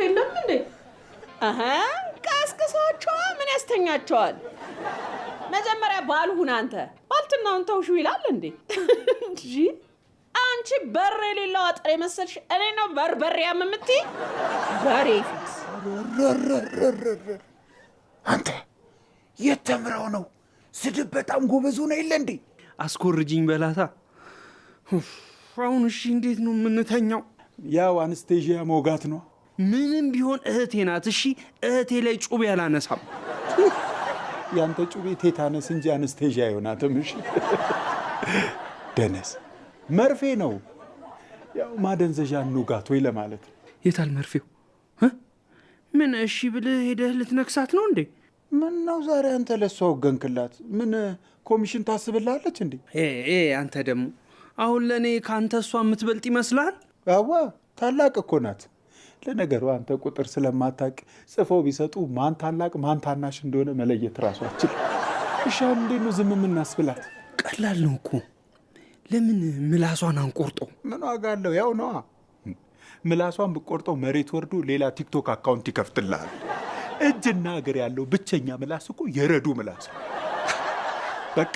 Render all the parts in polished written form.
የለም እንዴ? ቀስቅሳቸው ምን ያስተኛቸዋል? መጀመሪያ ባልሁን አንተ ባልትናውን ተውሹ ይላል እንዴ? እንጂ አንቺ በር የሌለው አጥር የመሰልሽ እኔ ነው በርበሬ ያምምትይ በሬ ፊት አንተ የተምረው ነው ስድብ በጣም ጎበዝ ሆነ ይለ እንዴ? አስኮርጂኝ በላታ። አሁን እሺ እንዴት ነው የምንተኛው? ያው አንስቴዥያ ሞጋት ነው። ምንም ቢሆን እህቴ ናት። እሺ እህቴ ላይ ጩቤ አላነሳም። ያንተ ጩቤ ቴታነስ እንጂ አንስቴዥያ አይሆናትም። እሺ ደነስ መርፌ ነው። ያው ማደንዘዣ ኑጋት ወይ ለማለት። የታል መርፌው? ምን እሺ ብለህ ሄደህ ልትነክሳት ነው እንዴ? ምን ነው ዛሬ አንተ ለሷ ወገንክላት? ምን ኮሚሽን ታስብላለች እንዴ? አንተ ደግሞ አሁን ለኔ ካንተ እሷ የምትበልጥ ይመስላል? አዋ ታላቅ እኮ ናት። ለነገሩ አንተ ቁጥር ስለማታቅ ጽፈው ቢሰጡ ማን ታላቅ ማን ታናሽ እንደሆነ መለየት ራሷችን። እሺ እንዴት ነው ዝም የምናስብላት? ቀላል ነው እኮ። ለምን ምላሷን አንቆርጦ? ምን ዋጋ አለው? ያው ነዋ። ምላሷን ብቆርጠው መሬት ወርዶ ሌላ ቲክቶክ አካውንት ይከፍትልሃል። እጅና እግር ያለው ብቸኛ ምላስ እኮ የረዱ ምላስ። በቃ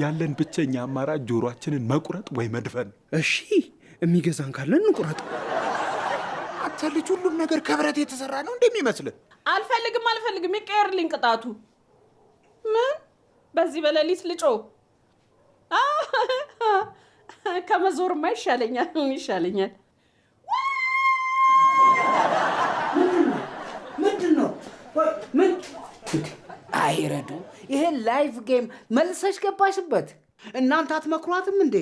ያለን ብቸኛ አማራጭ ጆሮአችንን መቁረጥ ወይ መድፈን። እሺ የሚገዛን ካለን እንቁረጥ። አንተ ልጅ ሁሉም ነገር ከብረት የተሰራ ነው እንደሚመስል። አልፈልግም ይቀየርልኝ ቅጣቱ። ምን በዚህ በሌሊት ልጮ ከመዞርማ ይሻለኛል። ምንድነው? ምን አይረዱ? ይሄ ላይቭ ጌም መልሰሽ ገባሽበት። እናንተ አትመክሯትም እንዴ?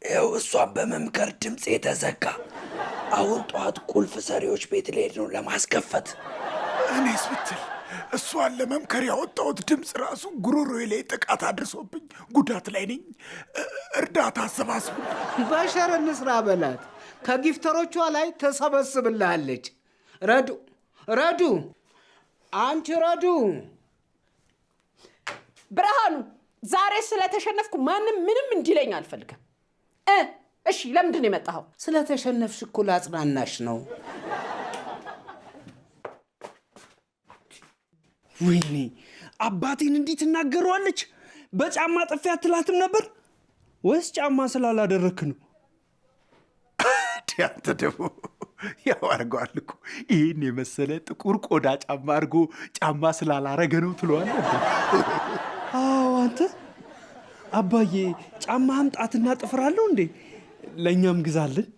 ይኸው እሷን በመምከር ድምፅ የተዘጋ። አሁን ጠዋት ቁልፍ ሰሪዎች ቤት ልሄድ ነው ለማስከፈት። እኔስ ብትል እሷን ለመምከር ያወጣሁት ድምፅ ራሱ ጉሮሮዬ ላይ ጥቃት አድርሶብኝ ጉዳት ላይ ነኝ። እርዳታ አሰባስቡ። በሸር እንስራ በላት። ከጊፍተሮቿ ላይ ተሰበስብልሃለች። ረዱ አንቺ ረዱ። ብርሃኑ ዛሬ ስለተሸነፍኩ ማንም ምንም እንዲለኝ አልፈልግም። እሺ ለምንድን ነው የመጣኸው? ስለተሸነፍሽ እኮ ላጽናናሽ ነው። ወይኔ አባቴን እንዴት እናገረዋለች? በጫማ ጥፊያ አትላትም ነበር ወይስ ጫማ ስላላደረክ ነው? አንተ ደግሞ ያው አድርገዋል እኮ ይህን የመሰለ ጥቁር ቆዳ ጫማ አድርጎ ጫማ ስላላረገ ነው ትለዋለህ። አዎ አንተ አባዬ ጫማ አምጣትና ጥፍራለሁ እንዴ? ለእኛም ግዛልን።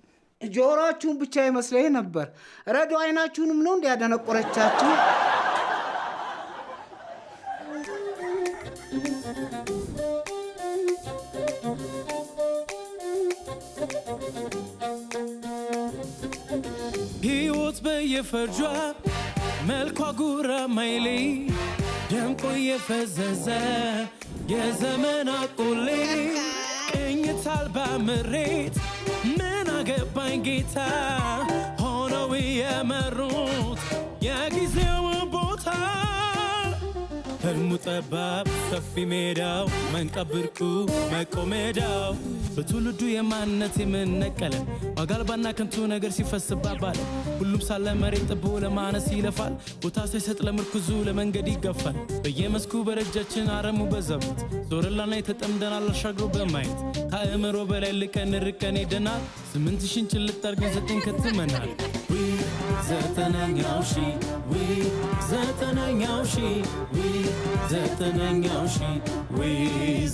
ጆሮአችሁን ብቻ ይመስለኝ ነበር። ረዱ አይናችሁንም ነው እንዲያደነቆረቻችሁ። ሕይወት በየፈርጇ መልኳ ጉራ ማይሌ ደምቆ የፈዘዘ የዘመን አቁሌ ቅኝት አልባ ምሬት ምን አገባኝ ጌታ ሆነው የመሩት የጊዜው ቦታ ህልሙ ጠባብ ሰፊ ሜዳው መንቀብርቁ መቆሜዳው በትውልዱ የማንነት የምንነቀለ ዋጋልባና ከንቱ ነገር ሲፈስባባል ሁሉም ሳለ መሬት ጥቦ ለማነስ ይለፋል ቦታ ሳይሰጥ ለምርኩዙ ለመንገድ ይገፋል በየመስኩ በረጃችን አረሙ በዛበት ዞረላና የተጠምደናል አሻግሮ በማየት ከአእምሮ በላይ ልቀን ርቀን ሄደናል 8,000 ጭልጥ አድርገን 9 ከትመናል ዘጠነኛው ሺ ዘጠነኛው ሺ ዘጠነኛው ሺ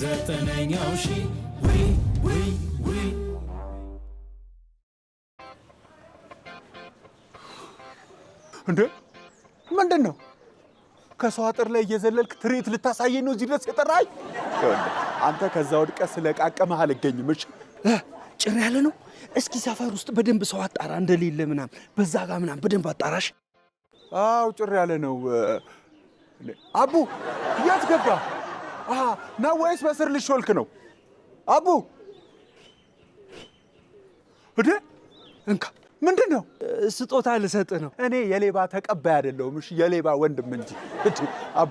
ዘጠነኛው ሺ እንዴ ምንድን ነው? ከሰው አጥር ላይ እየዘለልክ ትርኢት ልታሳየኝ ነው እዚህ ድረስ የጠራኸኝ? አንተ ከዛ ወድቀህ ስለቃቀመህ አልገኝም። እሺ ጭር ያለ ነው። እስኪ ሰፈር ውስጥ በደንብ ሰው አጣራ እንደሌለ ምናም በዛ ጋር ምናም በደንብ አጣራሽ። አው ጭር ያለ ነው። አቡ የት ገባ? ነው ወይስ በስር ልሾልክ ነው? አቡ እዴ እንካ ምንድን ነው? ስጦታ ልሰጥህ ነው። እኔ የሌባ ተቀባይ አይደለሁም። እሺ የሌባ ወንድም እንጂ። እዴ አቡ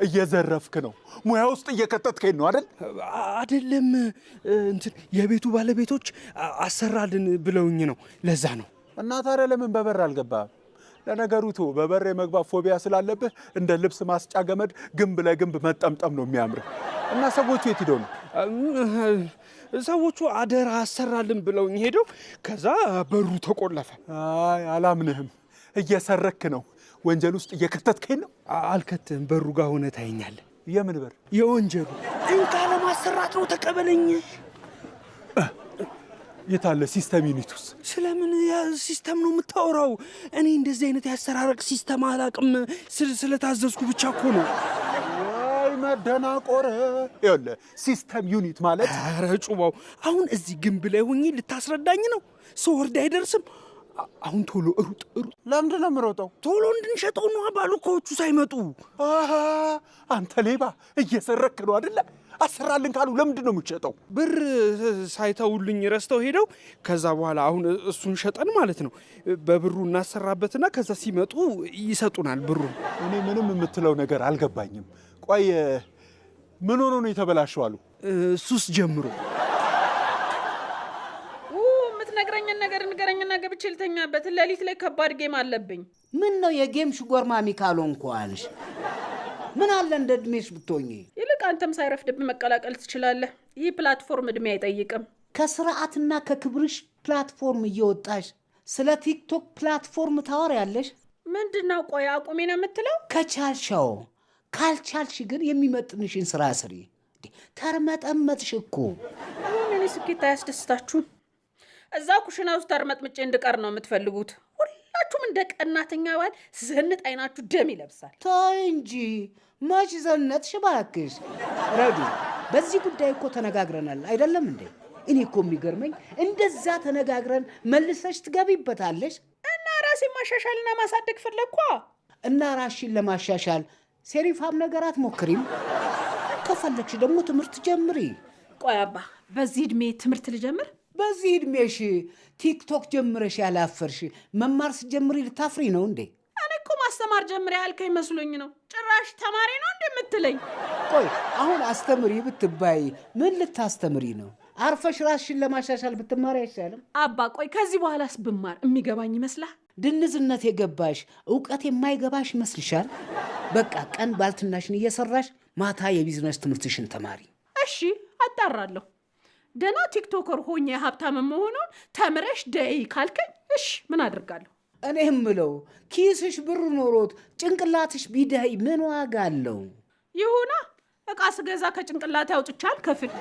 እየዘረፍክ ነው። ሙያ ውስጥ እየከተትከኝ ነው አይደል? አይደለም እንትን የቤቱ ባለቤቶች አሰራልን ብለውኝ ነው። ለዛ ነው። እና ታዲያ ለምን በበር አልገባህም? ለነገሩቱ በበር የመግባት ፎቢያ ስላለብህ እንደ ልብስ ማስጫ ገመድ ግንብ ለግንብ መጠምጠም ነው የሚያምር። እና ሰዎቹ የት ሄደው ነው? ሰዎቹ አደራ አሰራልን ብለውኝ ሄደው ከዛ በሩ ተቆለፈ። አይ አላምንህም። እየሰረክ ነው። ወንጀል ውስጥ እየከተትከኝ ነው። አልከትም። በሩ ጋር ሆነ ታየኛለህ። የምን በር? የወንጀሉ እንካ ለማሰራት ነው። ተቀበለኝ። የታለ ሲስተም ዩኒቱስ? ስለምን ሲስተም ነው የምታወራው? እኔ እንደዚህ አይነት ያሰራረቅ ሲስተም አላቅም። ስለታዘዝኩ ብቻ እኮ ነው። አይ መደናቆር። ይኸውልህ ሲስተም ዩኒት ማለት ኧረ ጩባው፣ አሁን እዚህ ግንብ ላይ ሆኜ ልታስረዳኝ ነው? ሰው ወርድ አይደርስም። አሁን ቶሎ ሩጥ። ለምንድን ነው የምሮጠው? ቶሎ እንድንሸጠው ነው ባሉኮቹ ሳይመጡ። አንተ ሌባ እየሰረክ ነው አይደለ? አሰራልን ካሉ ለምንድን ነው የምትሸጠው? ብር ሳይተውልኝ ረስተው ሄደው ከዛ በኋላ አሁን እሱን ሸጠን ማለት ነው። በብሩ እናሰራበትና ከዛ ሲመጡ ይሰጡናል ብሩ። እኔ ምንም የምትለው ነገር አልገባኝም። ቆይ ምን ሆኖ ነው የተበላሸው አሉ? ሱስ ጀምሮ የምትነግረኝን ነገር ንገረኝና ገብቼ ልተኛበት። ሌሊት ላይ ከባድ ጌም አለብኝ። ምን ነው የጌም ሽጎርማሚ ካልሆንኩ አልሽ? ምን አለ እንደ እድሜሽ ብትሆኚ? ይልቅ አንተም ሳይረፍድብህ መቀላቀል ትችላለህ። ይህ ፕላትፎርም እድሜ አይጠይቅም። ከስርዓትና ከክብርሽ ፕላትፎርም እየወጣሽ ስለ ቲክቶክ ፕላትፎርም ታወሪያለሽ? ምንድነው? ቆይ አቁሜ ነው የምትለው? ከቻልሽው፣ ካልቻልሽ ግን የሚመጥንሽን ስራ ስሪ። ተርመጠመጥሽ እኮ። ምን ስኬት አያስደስታችሁም? እዛ ኩሽና ውስጥ ተርመጥምጬ እንድቀር ነው የምትፈልጉት? ሁላችሁም እንደ ቀናተኛ ባል ዘንጥ አይናችሁ ደም ይለብሳል። ተይ እንጂ መች ዘነጥሽ እባክሽ። ረዱ፣ በዚህ ጉዳይ እኮ ተነጋግረናል አይደለም እንዴ? እኔ እኮ የሚገርመኝ እንደዛ ተነጋግረን መልሰሽ ትገቢበታለሽ። እና ራሴን ማሻሻልና ማሳደግ ፈለግኳ። እና ራስሽን ለማሻሻል ሴሪፋም ነገር አትሞክሪም? ከፈለግሽ ደግሞ ትምህርት ጀምሪ። ቆይ አባ፣ በዚህ እድሜ ትምህርት ልጀምር? በዚህ እድሜሽ ቲክቶክ ጀምረሽ ያላፈርሽ መማር ስትጀምሪ ልታፍሪ ነው እንዴ? እኔ እኮ ማስተማር ጀምሬ ያልከኝ መስሎኝ ነው። ጭራሽ ተማሪ ነው እንደምትለኝ? ቆይ አሁን አስተምሪ ብትባይ ምን ልታስተምሪ ነው? አርፈሽ ራስሽን ለማሻሻል ብትማር አይሻልም? አባ ቆይ ከዚህ በኋላስ ብማር የሚገባኝ ይመስላል? ድንዝነት የገባሽ እውቀት የማይገባሽ ይመስልሻል? በቃ ቀን ባልትናሽን እየሰራሽ ማታ የቢዝነስ ትምህርትሽን ተማሪ። እሺ አጣራለሁ። ደና ቲክቶከር ሆኜ ሀብታም መሆኑን ተምረሽ ደይ ካልከኝ እሺ ምን አደርጋለሁ? እኔ የምለው ኪስሽ ብር ኖሮት ጭንቅላትሽ ቢደይ ምን ዋጋ አለው? ይሁና እቃ ስገዛ ከጭንቅላቴ አውጥቼ አልከፍል።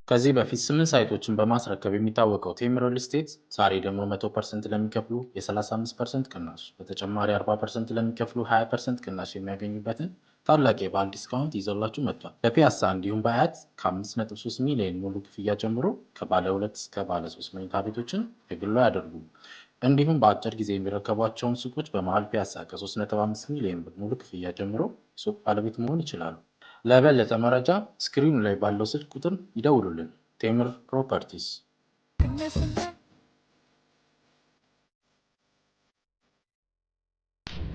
ከዚህ በፊት 8 ሳይቶችን በማስረከብ የሚታወቀው ቴምር ሪል ስቴት ዛሬ ደግሞ 100% ለሚከፍሉ የ35% ቅናሽ በተጨማሪ 40% ለሚከፍሉ 20% ቅናሽ የሚያገኙበትን ታላቅ የበዓል ዲስካውንት ይዘላችሁ መጥቷል። በፒያሳ እንዲሁም በአያት ከ5.3 ሚሊዮን ሙሉ ክፍያ ጀምሮ ከባለ 2 እስከ ባለ 3 መኝታ ቤቶችን የግሎ ያደርጉ። እንዲሁም በአጭር ጊዜ የሚረከቧቸውን ሱቆች በመሃል ፒያሳ ከ3.5 ሚሊዮን ብር ሙሉ ክፍያ ጀምሮ ሱቅ ባለቤት መሆን ይችላሉ። ለበለጠ መረጃ ስክሪኑ ላይ ባለው ስልክ ቁጥር ይደውሉልን። ቴምር ፕሮፐርቲስ።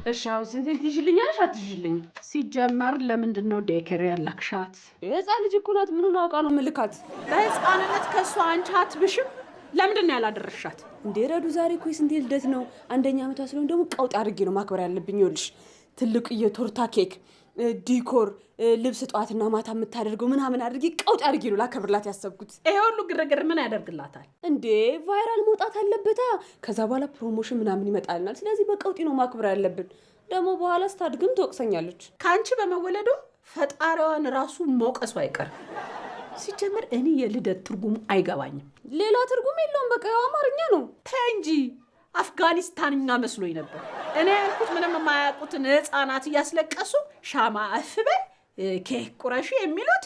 እሺ አሁን ስንት ትይዥልኛለሽ? አትይዥልኝ? ሲጀመር ለምንድን ነው ዴኬር ያላክሻት? የህፃን ልጅ እኮ ናት። ምኑን አውቃ ነው ምልካት? በህፃንነት ከሷ አንቺ አትብሽም? ለምንድን ነው ያላደረሻት? እንዴ ረዱ፣ ዛሬ እኮ የስንቴ ልደት ነው? አንደኛ ዓመቷ ስለሆነ ደግሞ ቀውጥ አድርጌ ነው ማክበር ያለብኝ። ይኸውልሽ ትልቅ የቶርታ ኬክ፣ ዲኮር፣ ልብስ ጧትና ማታ የምታደርገው ምናምን አድርጌ ቀውጥ አድርጌ ነው ላከብርላት ያሰብኩት። ይሄ ሁሉ ግርግር ምን ያደርግላታል እንዴ? ቫይራል መውጣት አለበታ። ከዛ በኋላ ፕሮሞሽን ምናምን ይመጣልናል። ስለዚህ በቀውጢ ነው ማክበር ያለብን። ደግሞ በኋላ ስታድግም ትወቅሰኛለች። ከአንቺ በመወለዱ ፈጣሪዋን ራሱ መውቀሱ አይቀርም። ሲጀምር እኔ የልደት ትርጉሙ አይገባኝም። ሌላ ትርጉም የለውም። በቃ ያው አማርኛ ነው። ተይ እንጂ አፍጋኒስታንኛ መስሎኝ ነበር። እኔ ያልኩት ምንም የማያውቁትን ህፃናት እያስለቀሱ ሻማ አፍበይ ኬክ ቁረሺ የሚሉት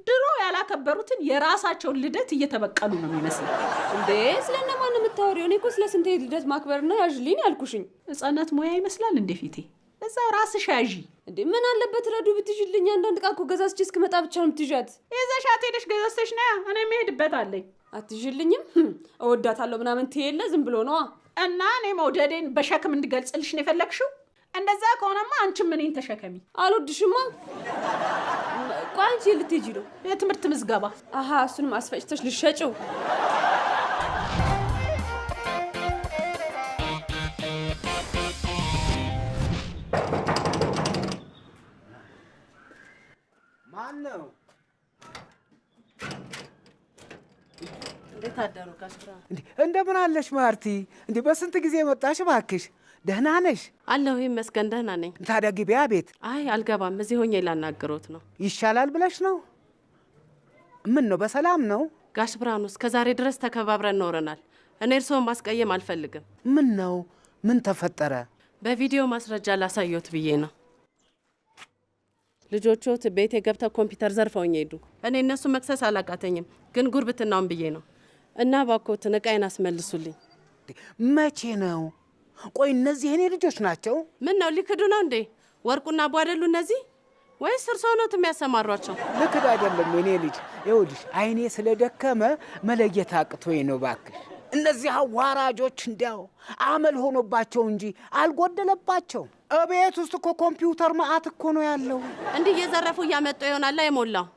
ድሮ ያላከበሩትን የራሳቸውን ልደት እየተበቀሉ ነው የሚመስለው። እንዴ ስለነማን የምታወሪው? እኔ እኮ ስለ ስንቴ ልደት ማክበርና ያዥልኝ ያልኩሽኝ። ህፃናት ሙያ ይመስላል እንዴ ፊቴ? እዛው ራስሽ ያዢ። እንዴ ምን አለበት ረዱ ብትይዥልኝ? አንዳንድ ዕቃ እኮ ገዛዝቼ እስክመጣ ብቻ ነው የምትይዣት። የዘሻት ሄደሽ ገዛዝተሽ ነያ። እኔ የምሄድበት አለኝ። አትይዥልኝም? እወዳታለሁ ምናምን ትየለ ዝም ብሎ ነዋ። እና እኔ መውደዴን በሸክም እንድገልጽልሽ ነው የፈለግሽው? እንደዛ ከሆነማ አንቺም እኔን ተሸከሚ። አልወድሽማ። ቆይ አንቺ ልትሄጂ ነው? የትምህርት ምዝገባ። አሃ እሱንም አስፈጭተሽ ልትሸጪው? ማን ነው? እንዴት አደሩ ጋሽ ብርሃኑ? እንደምን አለሽ ማርቲ? በስንት ጊዜ መጣሽ እባክሽ? ደህና ነሽ? አለሁ ይመስገን ደህና ነኝ። ታዲያ ግቢያ ቤት። አይ አልገባም፣ እዚህ ሆኜ ላናግሮት ነው። ይሻላል ብለሽ ነው? ምን ነው በሰላም ነው? ጋሽ ብርሃኑ እስከዛሬ ድረስ ተከባብረን ኖረናል። እኔ እርስዎን ማስቀየም አልፈልግም። ምን ነው? ምን ተፈጠረ? በቪዲዮ ማስረጃ ላሳየዎት ብዬ ነው። ልጆቹት ቤቴ ገብተው ኮምፒውተር ዘርፈውኝ ሄዱ። እኔ እነሱ መክሰስ አላቃተኝም፣ ግን ጉርብትናውን ብዬ ነው። እና እባክዎትን ዕቃዬን አስመልሱልኝ። መቼ ነው? ቆይ እነዚህ የኔ ልጆች ናቸው? ምን ነው ሊክዱ ነው እንዴ? ወርቁና አቡ አይደሉ እነዚህ? ወይስ እርስዎ ነዎት የሚያሰማሯቸው? ልክድ አይደለም የኔ ልጅ። ይኸውልሽ አይኔ ስለደከመ መለየት አቅቶኝ ነው እባክሽ። እነዚህ አዋራጆች እንዲያው አመል ሆኖባቸው እንጂ አልጎደለባቸው። እቤት ውስጥ እኮ ኮምፒውተር መዓት እኮ ነው ያለው። እንዲህ እየዘረፉ እያመጡ ይሆናል የሞላው።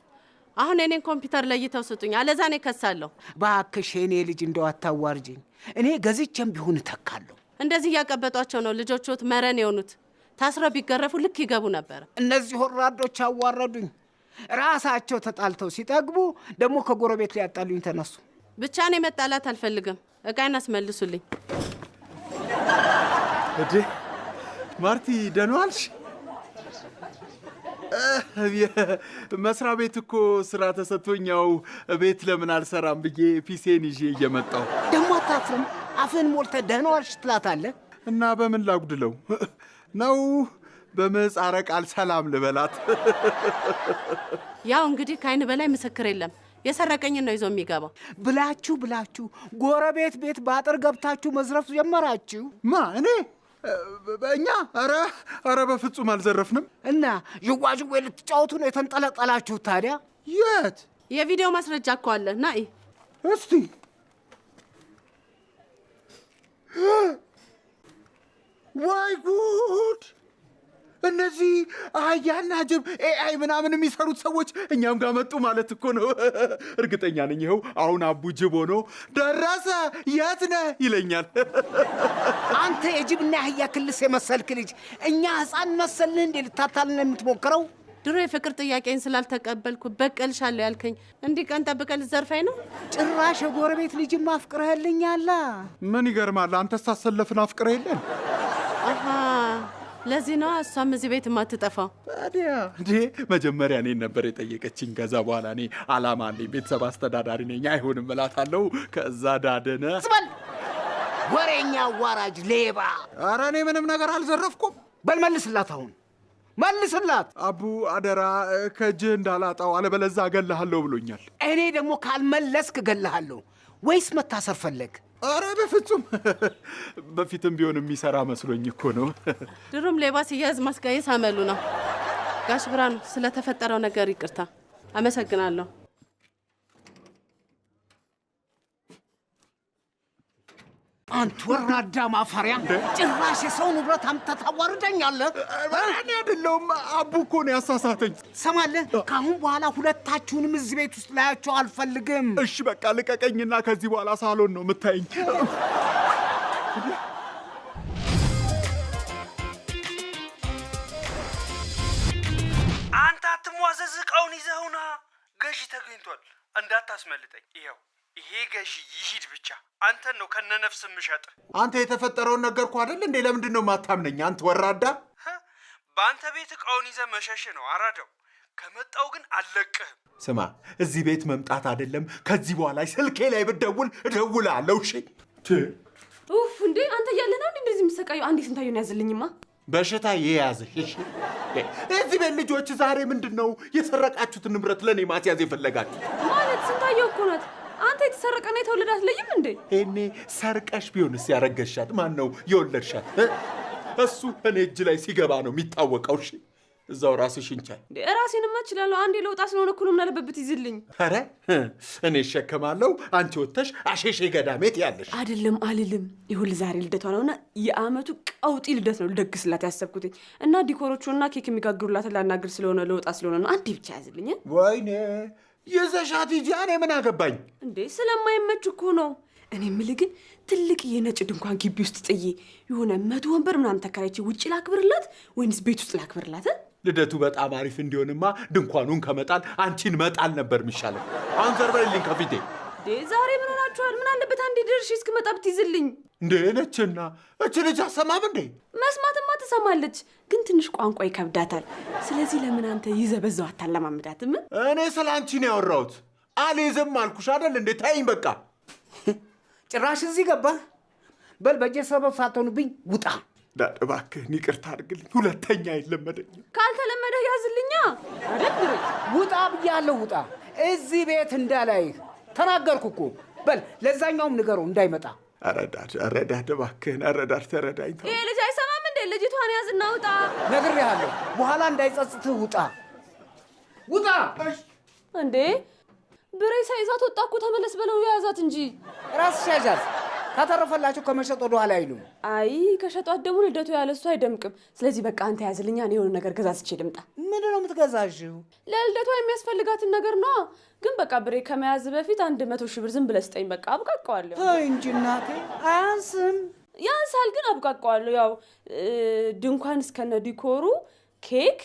አሁን የኔን ኮምፒውተር ለይተው ስጡኝ፣ አለዛ እኔ ከሳለሁ። እባክሽ የኔ ልጅ እንደው አታዋርጅኝ። እኔ ገዝቼም ቢሆን እተካለሁ። እንደዚህ እያቀበጧቸው ነው ልጆቹት መረን የሆኑት። ታስረው ቢገረፉ ልክ ይገቡ ነበር። እነዚህ ወራዶች አዋረዱኝ። ራሳቸው ተጣልተው ሲጠግቡ ደግሞ ከጎረቤት ሊያጣሉኝ ተነሱ። ብቻ እኔ መጣላት አልፈልግም። ዕቃዬን አስመልሱልኝ። እዴ ማርቲ ደህና ዋልሽ? መስሪያ ቤት እኮ ስራ ተሰጥቶኛው ቤት ለምን አልሰራም ብዬ ፒሴን ይዤ እየመጣሁ ደግሞ አታፍርም? አፍን ሞልተህ ደህና ዋልሽ ትላታለህ። እና በምን ላጉድለው ነው? በምህጻረ ቃል ሰላም ልበላት? ያው እንግዲህ ከአይን በላይ ምስክር የለም። የሰረቀኝን ነው ይዞ የሚገባው። ብላችሁ ጎረቤት ቤት ባጥር ገብታችሁ መዝረፍ ጀመራችሁ? ማ እኔ? እኛ? ኧረ በፍጹም አልዘረፍንም። እና ዥዋዥዌ ልትጫወቱ ነው የተንጠለጠላችሁ? ታዲያ የት? የቪዲዮ ማስረጃ እኮ አለ። ና እስቲ ወይ ጉድ! እነዚህ አህያና ጅብ ኤአይ ምናምን የሚሰሩት ሰዎች እኛም ጋር መጡ ማለት እኮ ነው። እርግጠኛ ነኝ ይኸው አሁን አቡ ጅብ ሆኖ ደረሰ የት ነህ ይለኛል። አንተ የጅብና አህያ ክልስ የመሰልክ ልጅ እኛ ሕፃን መሰልህ እንዴ ልታታልን የምትሞክረው? ድሮ የፍቅር ጥያቄን ስላልተቀበልኩ በቀልሻለሁ ያልከኝ እንዲህ ቀን ጠብቀህ ልትዘርፈኝ ነው? ጭራሽ የጎረቤት ልጅም አፍቅረህልኛላ። ምን ይገርማል። አንተ ስታሰለፍን አፍቅረህ የለን? አሃ ለዚህ ነው እሷም እዚህ ቤት የማትጠፋው። ታዲያ እንዴ መጀመሪያ እኔን ነበር የጠየቀችኝ። ከዛ በኋላ እኔ አላማ አለኝ፣ ቤተሰብ አስተዳዳሪ ነኝ፣ አይሆንም እላታለሁ። ከዛ ዳደነ ዝም ወሬኛ፣ አዋራጅ፣ ሌባ። ኧረ እኔ ምንም ነገር አልዘረፍኩም። በል መልስላት፣ አሁን መልስላት። አቡ አደራ ከእጅህ እንዳላጣው አለበለዛ እገልሃለሁ ብሎኛል። እኔ ደግሞ ካልመለስክ እገልሃለሁ። ወይስ መታሰር ፈለግ? ኧረ በፍጹም በፊትም ቢሆን የሚሰራ መስሎኝ እኮ ነው። ድሮም ሌባ ሲያዝ ማስጋየት አመሉ ነው። ጋሽ ብርሃኑ ስለተፈጠረው ነገር ይቅርታ። አመሰግናለሁ። አንተ ወራዳ ማፈሪያ! ጭራሽ የሰው ንብረት አምጥተህ ታዋርደኛለህ። እኔ አይደለሁም አቡ እኮ ነው ያሳሳተኝ። ሰማለህ? ከአሁን በኋላ ሁለታችሁንም እዚህ ቤት ውስጥ ላያቸው አልፈልግም። እሺ በቃ ልቀቀኝና ከዚህ በኋላ ሳሎን ነው የምታይኝ። አንተ አትሟዘዝ፣ ዕቃውን ይዘውና ገዢ ተገኝቷል። እንዳታስመልጠኝ። ይኸው ይሄ ገዢ ይሂድ ብቻ። አንተን ነው ከነነፍስ የምሸጥ። አንተ የተፈጠረውን ነገርኩህ አይደል እንዴ? ለምንድን ነው የማታምነኝ? አንተ ወራዳ! በአንተ ቤት ዕቃውን ይዘህ መሸሽ ነው አራዳው። ከመጣው ግን አልለቅህም። ስማ፣ እዚህ ቤት መምጣት አይደለም ከዚህ በኋላ ስልኬ ላይ ብትደውል እደውልሃለሁ። እሺ? ኡፍ! እንዴ አንተ እያለህ ነው እንደዚህ የምትሰቃየው? አንዴ ስንታየውን ያዝልኝማ። በሽታ የያዘህ። እሺ? እዚህ ቤት ልጆች ዛሬ ምንድን ነው የሰረቃችሁትን ንብረት ለእኔ ማስያዝ የፈለጋችሁ? ማለት ስንታየው እኮ ናት። አንተ የተሰረቀና የተወለደ አትለይም እንዴ? እኔ ሰርቀሽ ቢሆንስ ያረገሻት ማን ነው የወለድሻት? እሱ እኔ እጅ ላይ ሲገባ ነው የሚታወቀው። እሺ እዛው ራስሽ እንቻይ። ራሴንማ እችላለሁ። አንዴ ለውጣ ስለሆነ እኮ ነው ምን አለበት ይዝልኝ። ኧረ እኔ እሸከማለሁ፣ አንቺ ወጥተሽ አሸሼ ገዳሜት ያለሽ። አይደለም አልልም። ይኸውልህ ዛሬ ልደቷ ነውና የአመቱ ቀውጢ ልደት ነው ልደግስላት ያሰብኩት እና ዲኮሮቹና ኬክ የሚጋግሩላት ላናግር ስለሆነ ለውጣ ስለሆነ ነው። አንዴ ብቻ ያዝልኝ። ወይኔ የዘሻት ሂጂያኔ ምን አገባኝ እንዴ? ስለማይመች እኮ ነው። እኔ የምልህ ግን ትልቅ የነጭ ድንኳን ግቢ ውስጥ ጥዬ የሆነ 100 ወንበር ምናምን ተከራይቼ ውጪ ላክብርላት ወይንስ ቤት ውስጥ ላክብርላት? ልደቱ በጣም አሪፍ እንዲሆንማ ድንኳኑን ከመጣል አንቺን መጣል ነበር የሚሻለው። አሁን ዘርበልኝ ከፊቴ። ዛሬ ምን ሆናችኋል? ምን አለበት አንዴ ድርሽ እስክመጣ ብትይዝልኝ። እንዴ ነችና እቺ ልጅ አሰማም እንዴ? መስማትማ ትሰማለች፣ ግን ትንሽ ቋንቋ ይከብዳታል። ስለዚህ ለምን አንተ ይዘህ በዛው አታለማምዳትም? እኔ ስለ አንቺ ነው ያወራሁት። አልይዝም አልኩሽ አይደል እንዴ? ታይኝ በቃ። ጭራሽ እዚህ ገባ። በል በጀ ሰበብ ሳትሆንብኝ ውጣ። እባክህን ይቅርታ አድርግልኝ። ሁለተኛ አይለመደኝም። ካልተለመደ ያዝልኛ አይደል? ውጣ ብያለሁ፣ ውጣ። እዚህ ቤት እንዳላይህ ተናገርኩ እኮ። በል ለዛኛውም ንገረው እንዳይመጣ። አረዳድ እባክህን፣ አረዳድ ተረዳኝ። ይሄ ልጅ አይሰማም እንዴ? ልጅቷን ያዝና ውጣ። ነግሬሃለሁ፣ በኋላ እንዳይጸጽትህ ውጣ፣ ውጣ። እንዴ ብሬ ሳይዛት ወጣ እኮ። ተመለስ በለው ያዛት እንጂ። ራስሽ ያዛት። ካተረፈላችሁ ከመሸጥ ወደ ኋላ አይሉም። አይ ከሸጧት ደግሞ ልደቱ ያለሱ አይደምቅም። ስለዚህ በቃ አንተ ያዝልኛ፣ እኔ የሆነ ነገር ገዛዝቼ ልምጣ። ምንድን ነው የምትገዛዥው? ለልደቷ የሚያስፈልጋትን ነገር ነው። ግን በቃ ብሬ ከመያዝ በፊት 100,000 ብር ዝም ብለህ ስጠኝ። በቃ አብቃቀዋለሁ። ተይ እንጂ እናቴ፣ አያንስም። ያንሳል ግን አብቃቀዋለሁ። ያው ድንኳን እስከነ ዲኮሩ፣ ኬክ፣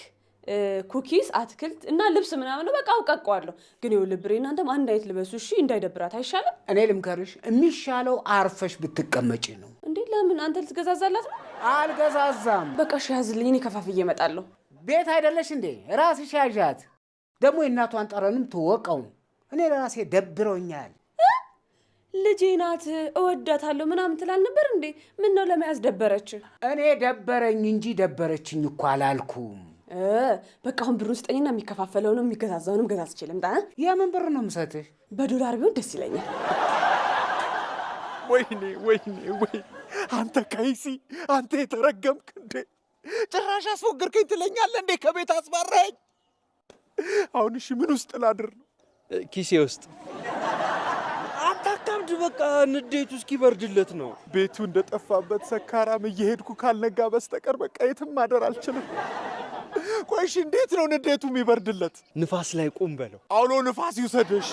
ኩኪስ፣ አትክልት እና ልብስ ምናምን ነው። በቃ አብቃቀዋለሁ። ግን ይኸውልህ ብሬ እናንተም አንድ አይነት ልበሱ እሺ፣ እንዳይደብራት አይሻልም? እኔ ልምከርሽ፣ የሚሻለው አርፈሽ ብትቀመጪ ነው። እንዴ ለምን አንተ ልትገዛዛላት ነው? አልገዛዛም። በቃ እሺ ያዝልኝ፣ እኔ ከፋፍዬ እመጣለሁ። ቤት አይደለሽ እንዴ? ራስሽ ያዣት። ደግሞ የእናቷን ጠረንም ትወቀው። እኔ ራሴ ደብሮኛል። ልጄ ናት እወዳታለሁ ምናምን ትላል ነበር እንዴ? ምን ነው ለመያዝ ደበረች? እኔ ደበረኝ እንጂ ደበረችኝ እኮ አላልኩም። በቃ አሁን ብሩን ስጠኝና የሚከፋፈለውንም የሚገዛዛውንም ገዛዝቼ ልምጣ። የምን ብር ነው የምሰጥሽ? በዶላር ቢሆን ደስ ይለኛል። ወይኔ አንተ ከይሲ፣ አንተ የተረገምክ እንዴ! ጭራሽ አስፎገርከኝ ትለኛለህ እንዴ? ከቤት አስባረኝ። አሁን እሺ ምን ውስጥ ላድር ነው? ኪሴ ውስጥ። አታካብድ፣ በቃ ንዴቱ እስኪበርድለት ነው። ቤቱ እንደጠፋበት ሰካራም እየሄድኩ ካልነጋ በስተቀር በቃ የትም ማደር አልችልም። ቆይሽ እንዴት ነው ንዴቱ የሚበርድለት? ንፋስ ላይ ቁም በለው። አውሎ ንፋስ ይውሰድሽ።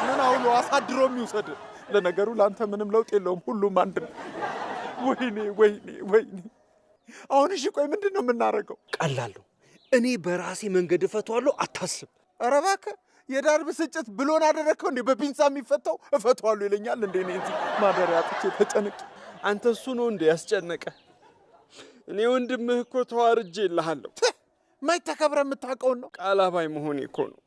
ምን አውሎ አሳድሮም ይውሰድ። ለነገሩ ለአንተ ምንም ለውጥ የለውም፣ ሁሉም አንድ ነው። ወይኔ አሁን እሺ ቆይ ምንድን ነው የምናደርገው? ቀላለሁ። እኔ በራሴ መንገድ እፈቷለሁ፣ አታስብ። ኧረ እባክህ የዳር ብስጭት ብሎን አደረግከው እንዴ? በፒንሳ የሚፈታው እፈቷለሁ ይለኛል እንዴ? እኔ እዚህ ማደሪያ አጥቼ ተጨንቄ። አንተ እሱ ነው እንዴ ያስጨነቀ? እኔ ወንድምህ እኮ ተዋርጄ እልሃለሁ። ማይ ተከብረ የምታውቀውን ነው። ቃላባይ መሆኔ እኮ ነው።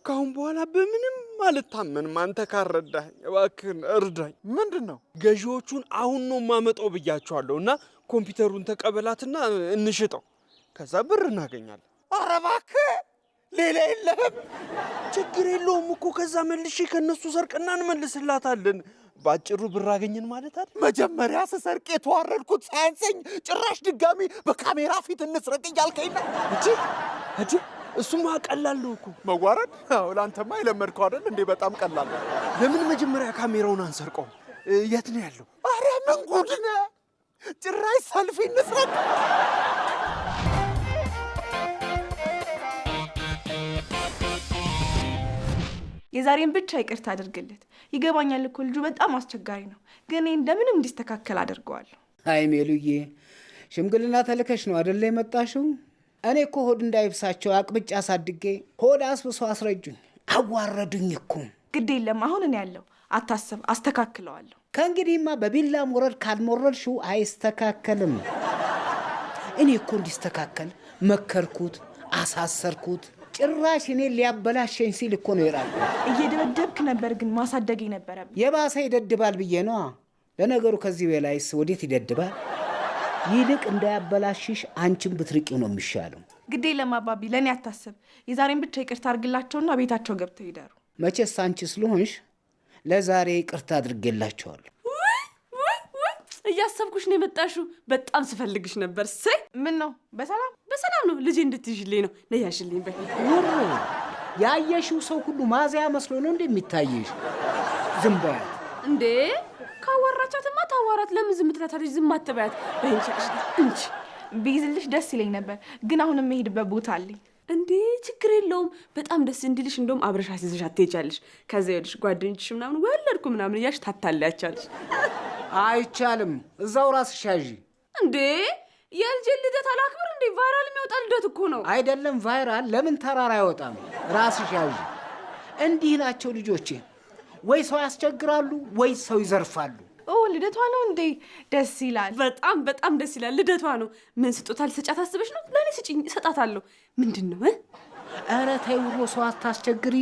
ካሁን በኋላ በምንም አልታመንም። አንተ ካረዳኸኝ እባክህን እርዳኝ። ምንድን ነው? ገዢዎቹን አሁን ነው የማመጣው ብያቸዋለሁ እና ኮምፒውተሩን ተቀበላትና እንሽጠው፣ ከዛ ብር እናገኛለን። ኧረ እባክህ ሌላ የለህም? ችግር የለውም እኮ ከዛ መልሼ ከነሱ ሰርቅና እንመልስላታለን። ባጭሩ ብር አገኘን ማለት አይደል? መጀመሪያ ስሰርቅ የተዋረድኩት ሳያንሰኝ ጭራሽ ድጋሚ በካሜራ ፊት እንስረቅ እያልከኝ ነው እንጂ እሱማ ቀላል ነው እኮ መዋረድ። አዎ ለአንተማ የለመድከው አይደል እንዴ? በጣም ቀላል ነው። ለምን መጀመሪያ ካሜራውን አንሰርቀው? የት ነው ያለው? ኧረ ምን ጉድ ነህ! ጭራሽ ሰልፊ እንስረቅ። የዛሬን ብቻ ይቅርታ አድርግለት። ይገባኛል እኮ ልጁ በጣም አስቸጋሪ ነው፣ ግን እኔ እንደምንም እንዲስተካከል አድርገዋለሁ። አይ ሜሉዬ፣ ሽምግልና ተልከሽ ነው አይደለ የመጣሽው? እኔ እኮ ሆድ እንዳይብሳቸው አቅብጫ አሳድጌ ሆድ አስብሶ አስረጁኝ፣ አዋረዱኝ እኮ። ግድ የለም አሁን እኔ ያለው አታስብ፣ አስተካክለዋለሁ። ከእንግዲህማ በቢላ ሞረድ ካልሞረድሽው አይስተካከልም። እኔ እኮ እንዲስተካከል መከርኩት፣ አሳሰርኩት። ጭራሽ እኔ ሊያበላሸኝ ሲል እኮ ነው የራቁ። እየደበደብክ ነበር፣ ግን ማሳደግ ነበረብህ። የባሰ ይደድባል ብዬ ነዋ። ለነገሩ ከዚህ በላይስ ወዴት ይደድባል? ይልቅ እንዳያበላሽሽ አንቺም ብትርቂው ነው የሚሻለው። ግዴ ለማባቢ ለኔ አታስብ። የዛሬን ብቻ ይቅርታ አድርግላቸውና ቤታቸው ገብተው ይደሩ። መቼስ አንቺ ስለሆንሽ ለዛሬ ይቅርታ አድርጌላቸዋለሁ። እያሰብኩሽ ነው የመጣሽው። በጣም ስፈልግሽ ነበር። ሰይ ምን ነው? በሰላም ነው። ልጄ እንድትይዥልኝ ነው። ነያሽልኝ በይ። ያየሽው ሰው ሁሉ ማዚያ መስሎ ነው እንደሚታየሽ። ዝም በያት እንዴ። ካወራቻትማ ታዋራት። ለምን ዝም ትላታለሽ? ዝም አትበያት። በእንቻሽ እንጂ ቢይዝልሽ ደስ ይለኝ ነበር፣ ግን አሁን የምሄድበት ቦታ አለኝ። እንዴ ችግር የለውም። በጣም ደስ እንዲልሽ እንደውም አብረሽ አስይዘሽ ትሄጃለሽ። ከዛ ይልሽ ጓደኞችሽ ምናምን ወለድኩ ምናምን እያልሽ ታታላያቻለሽ። አይቻልም። እዛው ራስሽ ያዢ። እንዴ የልጄ ልደት አላክብር እንዴ? ቫይራል የሚወጣ ልደት እኮ ነው። አይደለም ቫይራል፣ ለምን ተራራ አይወጣም? ራስሽ ያዢ። እንዲህ ናቸው ልጆቼ፣ ወይ ሰው ያስቸግራሉ ወይ ሰው ይዘርፋሉ። ልደቷ ነው እንዴ? ደስ ይላል። በጣም በጣም ደስ ይላል። ልደቷ ነው። ምን ስጦታ ልሰጫት አስበሽ ነው? ለኔ ስጪኝ፣ እሰጣታለሁ። ምንድን ነው? ኧረ ተይ ውሮ፣ ሰው አታስቸግሪ።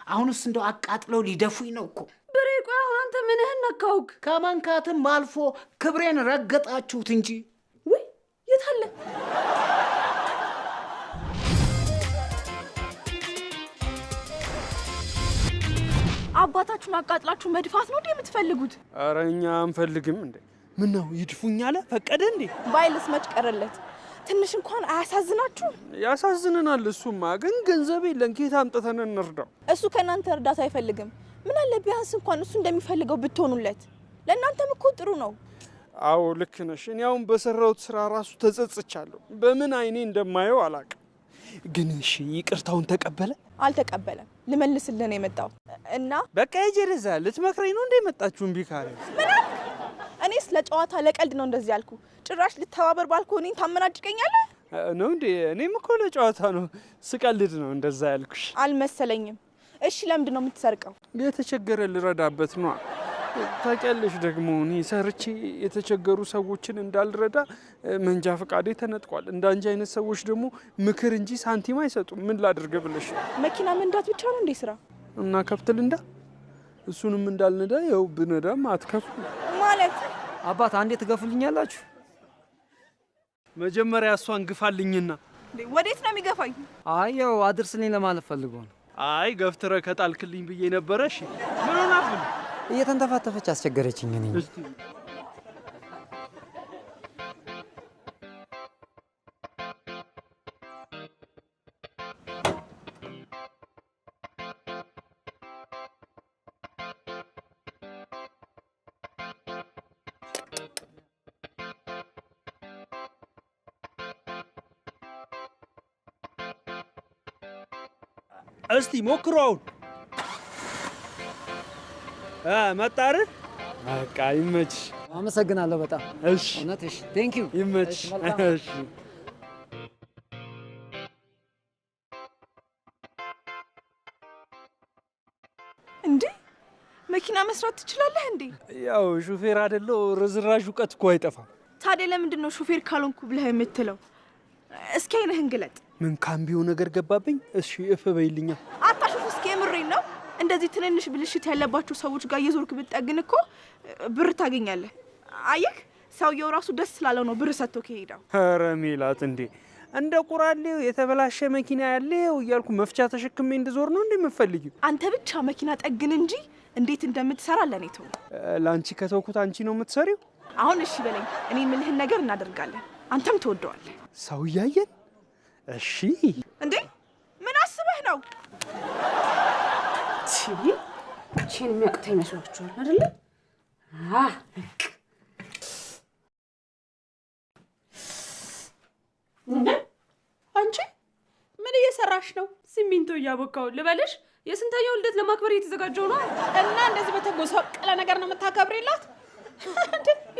አሁንስ እንደው አቃጥለው ሊደፉኝ ነው እኮ። ብሬ ቆይ አሁን አንተ ምንህን ነካውክ? ከመንካትም አልፎ ክብሬን ረገጣችሁት እንጂ። ወይ የት አለ? አባታችሁን አቃጥላችሁ መድፋት ነው እንዴ የምትፈልጉት? ኧረ እኛ አንፈልግም። እንዴ ምን ነው ይድፉኝ አለ? ፈቀደ እንዴ? ባይልስ መች ቀረለት? ትንሽ እንኳን አያሳዝናችሁ? ያሳዝነናል። እሱማ ግን ገንዘብ የለን፣ ከየት አምጥተን እንርዳው? እሱ ከእናንተ እርዳታ አይፈልግም። ምን አለ ቢያንስ እንኳን እሱ እንደሚፈልገው ብትሆኑለት። ለእናንተም እኮ ጥሩ ነው። አዎ ልክ ነሽ። እኔ አሁን በሰራሁት ስራ ራሱ ተጸጽቻለሁ። በምን አይኔ እንደማየው አላውቅም። ግን እሺ ይቅርታውን ተቀበለ? አልተቀበለም። ልመልስልህ ነው የመጣው እና በቃ የጀረዛ ልትመክረኝ ነው እንደ መጣችሁ? እምቢ ካለ ምን አልክ? እኔስ ለጨዋታ ለቀልድ ነው እንደዚህ ያልኩ። ጭራሽ ልተባበር ባልኩ እኔን ታመናጭቀኛለህ ነው እንዴ? እኔም እኮ ለጨዋታ ነው ስቀልድ ነው እንደዛ ያልኩሽ። አልመሰለኝም። እሺ ለምንድን ነው የምትሰርቀው? የተቸገረ ልረዳበት ነው። ታውቂያለሽ ደግሞ እኔ ሰርቼ የተቸገሩ ሰዎችን እንዳልረዳ መንጃ ፈቃዴ ተነጥቋል። እንዳንቺ አይነት ሰዎች ደግሞ ምክር እንጂ ሳንቲም አይሰጡም። ምን ላድርግ ብለሽ? መኪና መንዳት ብቻ ነው እንዴ ስራ? እና ከብት ልንዳ? እሱንም እንዳልነዳ ያው ብነዳም አትከፍሉ ማለት። አባት አንዴ ትገፉልኛላችሁ? መጀመሪያ እሷን ግፋልኝና። ወዴት ነው የሚገፋኝ? አይ ያው አድርስልኝ ለማለት ፈልጎ ነው። አይ ገፍትረ ከጣልክልኝ ብዬ ነበረ። እሺ ምን ሆናብን? እየተንተፋተፈች አስቸገረችኝ። እኔ እስቲ ሞክረው። መጣር በቃ ይመችሽ። አመሰግናለሁ በጣም። እሺ እውነትሽ። ቴንክ ዩ። ይመችሽ። እሺ እንዴ መኪና መስራት ትችላለህ እንዴ? ያው ሹፌር አይደለው፣ ርዝራዥ እውቀት እኮ አይጠፋም። ታዲያ ለምንድን ነው ሹፌር ካልሆንኩ ብለህ የምትለው? እስኪ አይነህን ግለጥ። ምን ካምቢው ነገር ገባብኝ። እሺ እፍ በይልኛ። አታሹፍ። እስኪ የምሬን ነው። እንደዚህ ትንንሽ ብልሽት ያለባቸው ሰዎች ጋር እየዞርክ ብትጠግን እኮ ብር ታገኛለህ። አየህ፣ ሰውየው ራሱ ደስ ስላለው ነው ብር ሰጥቶ ከሄደው። ኧረ ሜላት እንዴ እንደ ቁራሌው የተበላሸ መኪና ያለው እያልኩ መፍቻ ተሸክሜ እንድዞር ነው እንደምፈልጊው? አንተ ብቻ መኪና ጠግን እንጂ እንዴት እንደምትሰራ ለኔ ተው። ላንቺ ከተውኩት አንቺ ነው የምትሰሪው። አሁን እሺ በለኝ። እኔ የምልህን ነገር እናደርጋለን። አንተም ትወደዋለህ። ሰው እያየን። እሺ እንዴ ምን አስበህ ነው? ቺን የሚያቅታ ይመስላችኋል አይደለ? አንቺ ምን እየሰራሽ ነው? ሲሚንቶ እያቦካው ልበልሽ። የስንተኛው ልደት ለማክበር እየተዘጋጀው ነው እና እንደዚህ በተጎሳቀለ ነገር ነው የምታከብሪላት?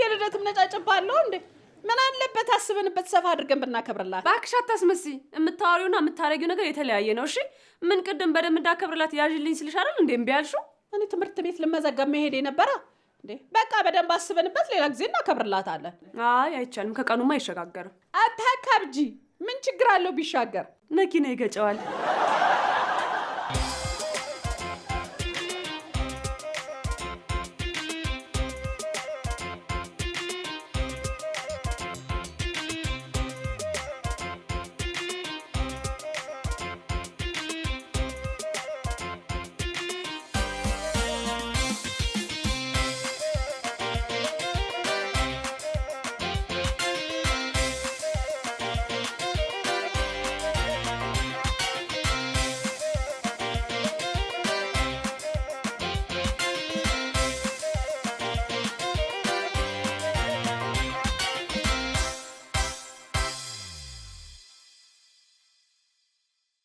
የልደትም ነጫጭባለሁ እንዴ? ምን አለበት አስበንበት ሰፋ አድርገን ብናከብርላት? እባክሽ አታስመስይ። የምታወሪውና የምታረጊው ነገር የተለያየ ነው። እሺ ምን ቅድም በደንብ እንዳከብርላት ያዥልኝ ስልሽ አይደል እንዴ እምቢ ያልሽው? እኔ ትምህርት ቤት ልመዘገብ መሄድ ነበረ እንዴ? በቃ በደንብ አስበንበት ሌላ ጊዜ እናከብርላታለን። አይ አይቻልም፣ ከቀኑማ አይሸጋገርም። አታካብጂ። ምን ችግር አለው ቢሻገር? መኪና ይገጨዋል።